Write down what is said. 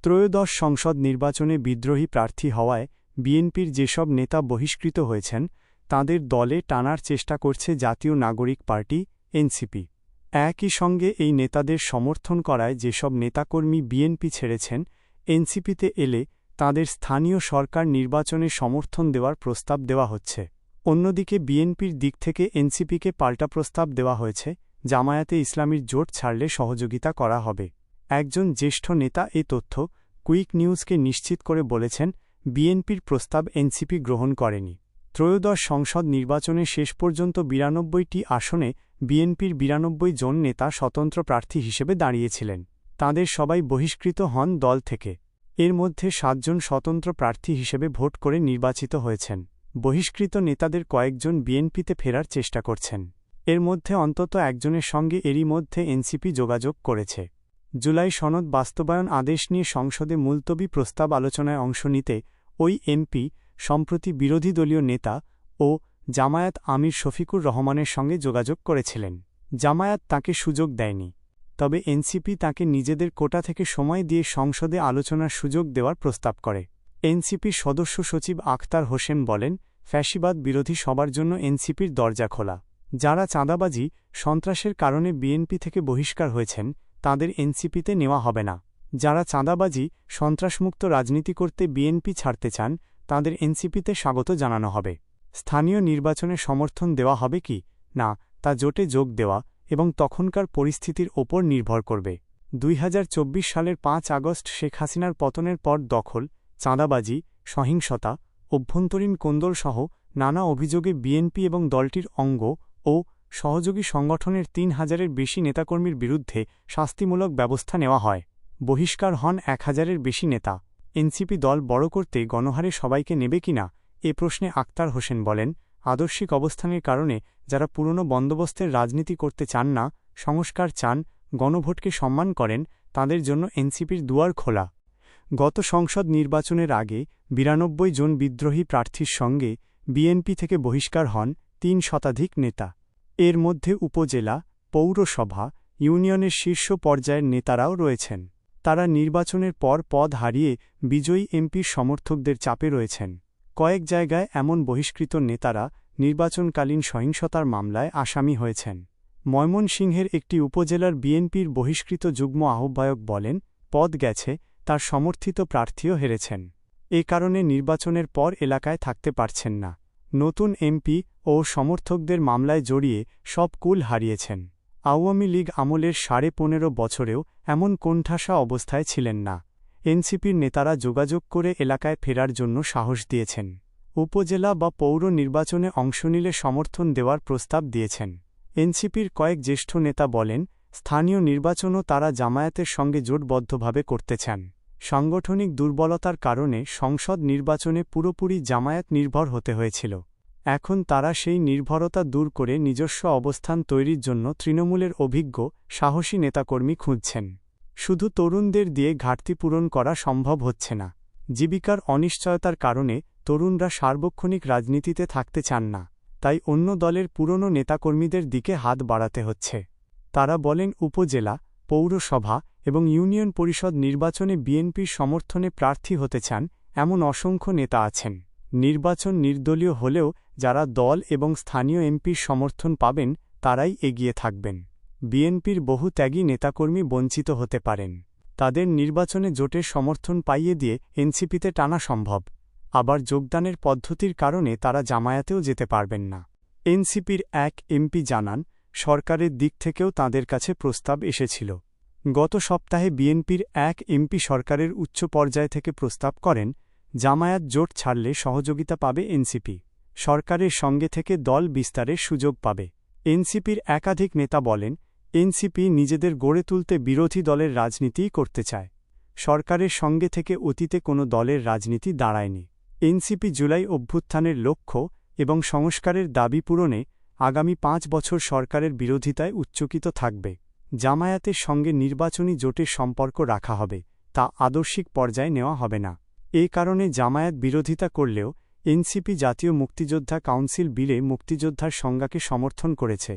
ত্রয়োদশ সংসদ নির্বাচনে বিদ্রোহী প্রার্থী হওয়ায় বিএনপির যেসব নেতা বহিষ্কৃত হয়েছেন তাঁদের দলে টানার চেষ্টা করছে জাতীয় নাগরিক পার্টি এনসিপি। একই সঙ্গে এই নেতাদের সমর্থন করায় যেসব নেতাকর্মী বিএনপি ছেড়েছেন এনসিপিতে এলে তাঁদের স্থানীয় সরকার নির্বাচনে সমর্থন দেওয়ার প্রস্তাব দেওয়া হচ্ছে। অন্যদিকে বিএনপির দিক থেকে এনসিপিকে পাল্টা প্রস্তাব দেওয়া হয়েছে, জামায়াতে ইসলামীর জোট ছাড়লে সহযোগিতা করা হবে। একজন জ্যেষ্ঠ নেতা এ তথ্য কুইক নিউজকে নিশ্চিত করে বলেছেন, বিএনপির প্রস্তাব এনসিপি গ্রহণ করেনি। ত্রয়োদশ সংসদ নির্বাচনে শেষ পর্যন্ত ৯২টি আসনে বিএনপির ৯২ জন নেতা স্বতন্ত্র প্রার্থী হিসেবে দাঁড়িয়েছিলেন। তাঁদের সবাই বহিষ্কৃত হন দল থেকে। এর মধ্যে ৭ জন স্বতন্ত্র প্রার্থী হিসেবে ভোট করে নির্বাচিত হয়েছেন। বহিষ্কৃত নেতাদের কয়েকজন বিএনপিতে ফেরার চেষ্টা করছেন। এর মধ্যে অন্তত একজনের সঙ্গে এরই মধ্যে এনসিপি যোগাযোগ করেছে। জুলাই সনদ বাস্তবায়ন আদেশ নিয়ে সংসদে মুলতবি প্রস্তাব আলোচনায় অংশ নিতে ওই এমপি সম্প্রতি বিরোধী দলীয় নেতা ও জামায়াত আমির শফিকুর রহমানের সঙ্গে যোগাযোগ করেছিলেন। জামায়াত তাকে সুযোগ দেয়নি, তবে এনসিপি তাকে নিজেদের কোটা থেকে সময় দিয়ে সংসদে আলোচনার সুযোগ দেওয়ার প্রস্তাব করে। এনসিপির সদস্য সচিব আখতার হোসেন বলেন, ফ্যাসিবাদ বিরোধী সবার জন্য এনসিপির দরজা খোলা। যারা চাঁদাবাজি সন্ত্রাসের কারণে বিএনপি থেকে বহিষ্কার হয়েছেন তাদের এনসিপিতে নেওয়া হবে না। যারা চাঁদাবাজি সন্ত্রাসমুক্ত রাজনীতি করতে বিএনপি ছাড়তে চান তাদের এনসিপিতে স্বাগত জানানো হবে। স্থানীয় নির্বাচনে সমর্থন দেওয়া হবে কি না তা জোটে যোগ দেওয়া এবং তখনকার পরিস্থিতির ওপর নির্ভর করবে। ২০২৪ সালের ৫ আগস্ট শেখ হাসিনার পতনের পর দখল, চাঁদাবাজি, সহিংসতা, অভ্যন্তরীণ কোন্দলসহ নানা অভিযোগে বিএনপি এবং দলটির অঙ্গ ও সহযোগী সংগঠনের ৩,০০০-এর বেশি নেতাকর্মীর বিরুদ্ধে শাস্তিমূলক ব্যবস্থা নেওয়া হয়। বহিষ্কার হন ১,০০০-এর বেশি নেতা। এনসিপি দল বড় করতে গণহারে সবাইকে নেবে কিনা এ প্রশ্নে আখতার হোসেন বলেন, আদর্শিক অবস্থানের কারণে যারা পুরনো বন্দোবস্তের রাজনীতি করতে চান না, সংস্কার চান, গণভোটকে সম্মান করেন, তাদের জন্য এনসিপির দুয়ার খোলা। গত সংসদ নির্বাচনের আগে ৯২ জন বিদ্রোহী প্রার্থীর সঙ্গে বিএনপি থেকে বহিষ্কার হন ৩ শতাধিক নেতা। এর মধ্যে উপজেলা, পৌরসভা, ইউনিয়নের শীর্ষ পর্যায়ের নেতারাও রয়েছেন। তারা নির্বাচনের পর পদ হারিয়ে বিজয়ী এমপির সমর্থকদের চাপে রয়েছেন। কয়েক জায়গায় এমন বহিষ্কৃত নেতারা নির্বাচনকালীন সহিংসতার মামলায় আসামি হয়েছেন। ময়মনসিংহের একটি উপজেলার বিএনপির বহিষ্কৃত যুগ্ম আহ্বায়ক বলেন, পদ গেছে, তার সমর্থিত প্রার্থীও হেরেছেন। এ কারণে নির্বাচনের পর এলাকায় থাকতে পারছেন না। নতুন এমপি ও সমর্থকদের মামলায় জড়িয়ে সব কুল হারিয়েছেন। আওয়ামী লীগ আমলের ১৫.৫ বছরেও এমন কোণঠাসা অবস্থায় ছিলেন না। এনসিপির নেতারা যোগাযোগ করে এলাকায় ফেরার জন্য সাহস দিয়েছেন। উপজেলা বা পৌর নির্বাচনে অংশ নিলে সমর্থন দেওয়ার প্রস্তাব দিয়েছেন। এনসিপির কয়েক জ্যেষ্ঠ নেতা বলেন, স্থানীয় নির্বাচনও তারা জামায়াতের সঙ্গে জোটবদ্ধভাবে করতে চান। সাংগঠনিক দুর্বলতার কারণে সংসদ নির্বাচনে পুরোপুরি জামায়াত নির্ভর হতে হয়েছিল। এখন তারা সেই নির্ভরতা দূর করে নিজস্ব অবস্থান তৈরির জন্য তৃণমূলের অভিজ্ঞ, সাহসী নেতাকর্মী খুঁজছেন। শুধু তরুণদের দিয়ে ঘাটতি পূরণ করা সম্ভব হচ্ছে না। জীবিকার অনিশ্চয়তার কারণে তরুণরা সার্বক্ষণিক রাজনীতিতে থাকতে চান না, তাই অন্য দলের পুরনো নেতাকর্মীদের দিকে হাত বাড়াতে হচ্ছে। তারা বলেন, উপজেলা, পৌরসভা এবং ইউনিয়ন পরিষদ নির্বাচনে বিএনপির সমর্থনে প্রার্থী হতে চান এমন অসংখ্য নেতা আছেন। নির্বাচন নির্দলীয় হলেও যারা দল এবং স্থানীয় এমপির সমর্থন পাবেন তারাই এগিয়ে থাকবেন। বিএনপির বহু ত্যাগী নেতাকর্মী বঞ্চিত হতে পারেন। তাদের নির্বাচনে জোটের সমর্থন পাইয়ে দিয়ে এনসিপিতে টানা সম্ভব। আবার যোগদানের পদ্ধতির কারণে তারা জামায়াতেও যেতে পারবেন না। এনসিপির এক এমপি জানান, সরকারের দিক থেকেও তাঁদের কাছে প্রস্তাব এসেছিল। গত সপ্তাহে বিএনপির এক এমপি সরকারের উচ্চ পর্যায় থেকে প্রস্তাব করেন, জামায়াত জোট ছাড়লে সহযোগিতা পাবে এনসিপি। সরকারের সঙ্গে থেকে দল বিস্তারের সুযোগ পাবে। এনসিপির একাধিক নেতা বলেন, এনসিপি নিজেদের গড়ে তুলতে বিরোধী দলের রাজনীতিই করতে চায়। সরকারের সঙ্গে থেকে অতীতে কোনো দলের রাজনীতি দাঁড়ায়নি। এনসিপি জুলাই অভ্যুত্থানের লক্ষ্য এবং সংস্কারের দাবি পূরণে আগামী ৫ বছর সরকারের বিরোধিতায় উচ্চকিত থাকবে। জামায়াতের সঙ্গে নির্বাচনী জোটের সম্পর্ক রাখা হবে, তা আদর্শিক পর্যায়ে নেওয়া হবে না। এ কারণে জামায়াত বিরোধিতা করলেও এনসিপি জাতীয় মুক্তিযোদ্ধা কাউন্সিল বিলে মুক্তিযোদ্ধার সংজ্ঞাকে সমর্থন করেছে।